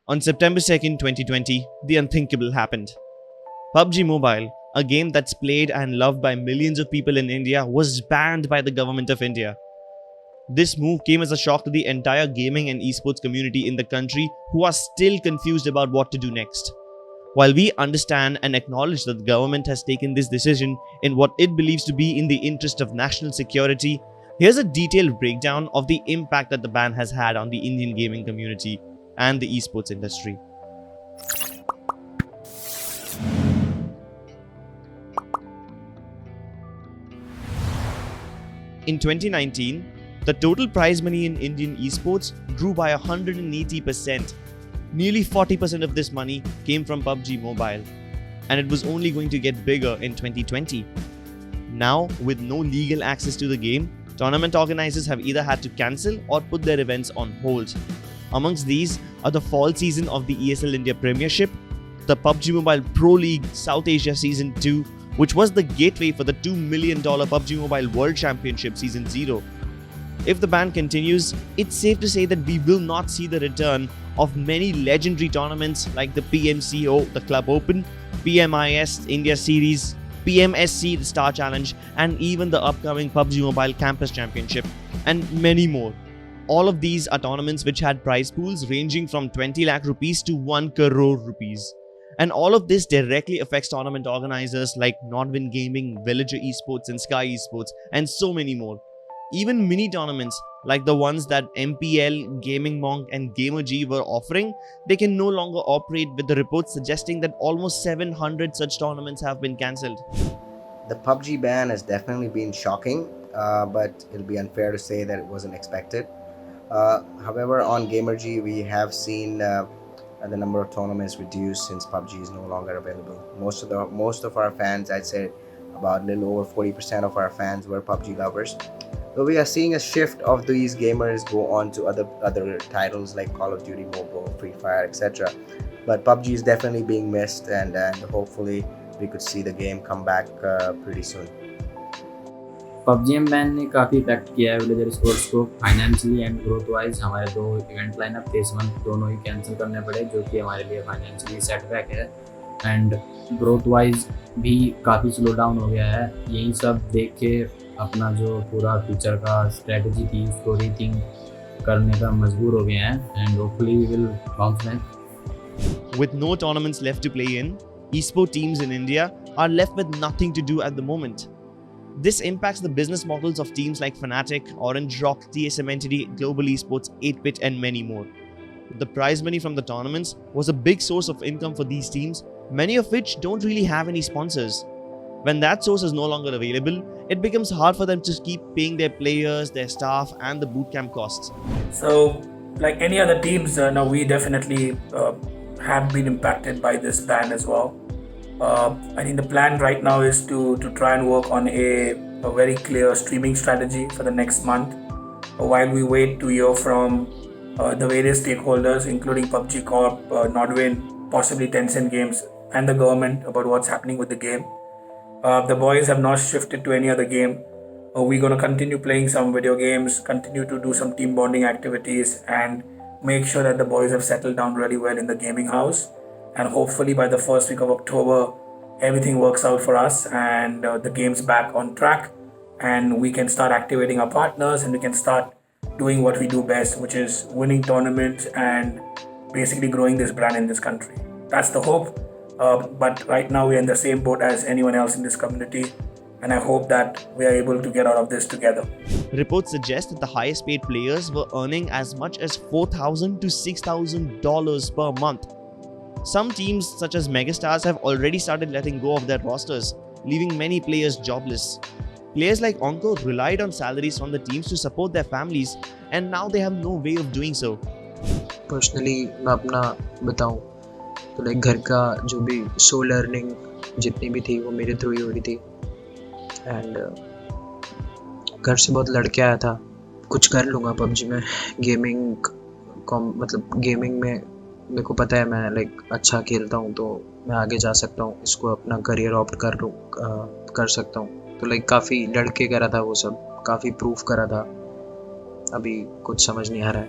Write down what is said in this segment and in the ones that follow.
On September 2nd, 2020, the unthinkable happened. PUBG Mobile, a game that's played and loved by millions of people in India, was banned by the government of India. This move came as a shock to the entire gaming and esports community in the country, who are still confused about what to do next. While we understand and acknowledge that the government has taken this decision in what it believes to be in the interest of national security, here's a detailed breakdown of the impact that the ban has had on the Indian gaming community and the esports industry. In 2019, the total prize money in Indian esports grew by 180%. Nearly 40% of this money came from PUBG Mobile, and it was only going to get bigger in 2020. Now, with no legal access to the game, tournament organizers have either had to cancel or put their events on hold. Amongst these are the fall season of the ESL India Premiership, the PUBG Mobile Pro League South Asia Season 2, which was the gateway for the $2 million PUBG Mobile World Championship Season 0. If the ban continues, it's safe to say that we will not see the return of many legendary tournaments like the PMCO, the Club Open, PMIS India Series, PMSC, the Star Challenge, and even the upcoming PUBG Mobile Campus Championship, and many more. All of these are tournaments which had prize pools ranging from 20 lakh rupees to 1 crore rupees. And all of this directly affects tournament organizers like Nodwin Gaming, Villager Esports, and Sky Esports, and so many more. Even mini tournaments like the ones that MPL, Gaming Monk, and GamerG were offering, they can no longer operate, with the reports suggesting that almost 700 such tournaments have been cancelled. The PUBG ban has definitely been shocking, but it'll be unfair to say that it wasn't expected. However, on GamerG, we have seen the number of tournaments reduced since PUBG is no longer available. Most of our fans, I'd say about a little over 40% of our fans were PUBG lovers. So we are seeing a shift of these gamers go on to other titles like Call of Duty Mobile, Free Fire, etc. But PUBG is definitely being missed, and hopefully we could see the game come back pretty soon. PUBG ban ने काफ़ी effect किया है villager sports को financially and growth wise. हमारे दो event lineup थे इस month, दोनों ही कैंसिल करने पड़े, जो कि हमारे लिए फाइनेंशियली सेटबैक है एंड ग्रोथ वाइज भी काफ़ी स्लो डाउन हो गया है। यही सब देख के अपना जो पूरा फ्यूचर का स्ट्रेटजी थी उसको रीथिंक करने का मजबूर हो गए हैं and hopefully we will bounce back. With no tournaments left to play in, esport teams in India are left with nothing to do at the moment. This impacts the business models of teams like Fnatic, Orange Rock, TSM Entity, Global Esports, 8-Bit, and many more. The prize money from the tournaments was a big source of income for these teams, many of which don't really have any sponsors. When that source is no longer available, it becomes hard for them to keep paying their players, their staff, and the bootcamp costs. So, like any other teams, now we definitely have been impacted by this ban as well. I think the plan right now is to try and work on a very clear streaming strategy for the next month, while we wait to hear from the various stakeholders, including PUBG Corp, Nodwin, possibly Tencent Games, and the government about what's happening with the game. The boys have not shifted to any other game. We're going to continue playing some video games, continue to do some team bonding activities, and make sure that the boys have settled down really well in the gaming house. And hopefully by the first week of October, everything works out for us and the game's back on track, and we can start activating our partners and we can start doing what we do best, which is winning tournaments and basically growing this brand in this country. That's the hope. But right now we're in the same boat as anyone else in this community, and I hope that we are able to get out of this together. Reports suggest that the highest paid players were earning as much as $4,000 to $6,000 per month. Some teams such as Megastars have already started letting go of their rosters, leaving many players jobless. Players like Onko relied on salaries from the teams to support their families, and now they have no way of doing so. Personally मैं अपना बताऊं तो like घर का जो भी soul earning जितनी भी थी वो मेरे थ्रू ही हो रही थी, एंड घर से बहुत लड़के आया था कुछ कर लूँगा पबजी में। गेमिंग में मेरे को पता है मैं लाइक अच्छा खेलता हूँ, तो मैं आगे जा सकता हूँ, इसको अपना करियर ऑप्ट कर सकता हूँ। तो लाइक काफ़ी लड़के करा था वो सब, काफ़ी प्रूफ करा था, अभी कुछ समझ नहीं आ रहा है।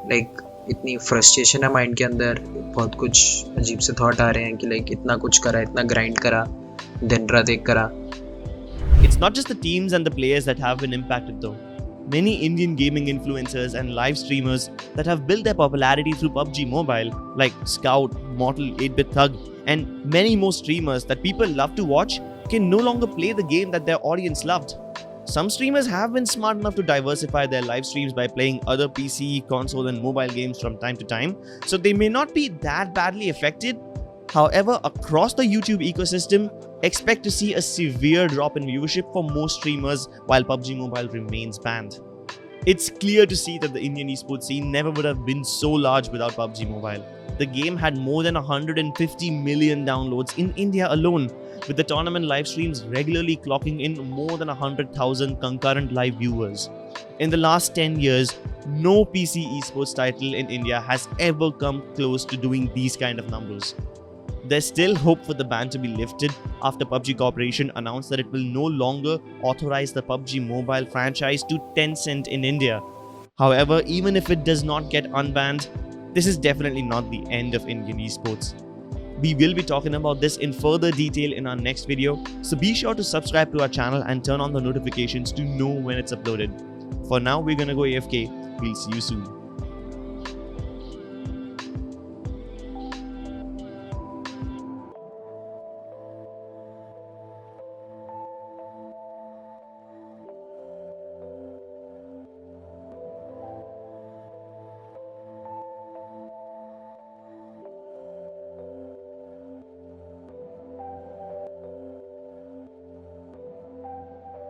लाइक इतनी फ्रस्ट्रेशन है माइंड के अंदर, बहुत कुछ अजीब से थॉट आ रहे हैं कि लाइक इतना कुछ करा, इतना ग्राइंड करा, दिन रात एक करा. It's not just the teams and the players that have been impacted though. Many Indian gaming influencers and live streamers that have built their popularity through PUBG Mobile, like Scout, Mortal, 8-Bit Thug, and many more streamers that people love to watch, can no longer play the game that their audience loved. Some streamers have been smart enough to diversify their live streams by playing other PC, console, and mobile games from time to time, so they may not be that badly affected. However, across the YouTube ecosystem, expect to see a severe drop in viewership for most streamers while PUBG Mobile remains banned. It's clear to see that the Indian esports scene never would have been so large without PUBG Mobile. The game had more than 150 million downloads in India alone, with the tournament live streams regularly clocking in more than 100,000 concurrent live viewers. In the last 10 years, no PC esports title in India has ever come close to doing these kind of numbers. There's still hope for the ban to be lifted after PUBG Corporation announced that it will no longer authorize the PUBG Mobile franchise to Tencent in India. However, even if it does not get unbanned, this is definitely not the end of Indian esports. We will be talking about this in further detail in our next video, so be sure to subscribe to our channel and turn on the notifications to know when it's uploaded. For now, we're gonna go AFK. We'll see you soon.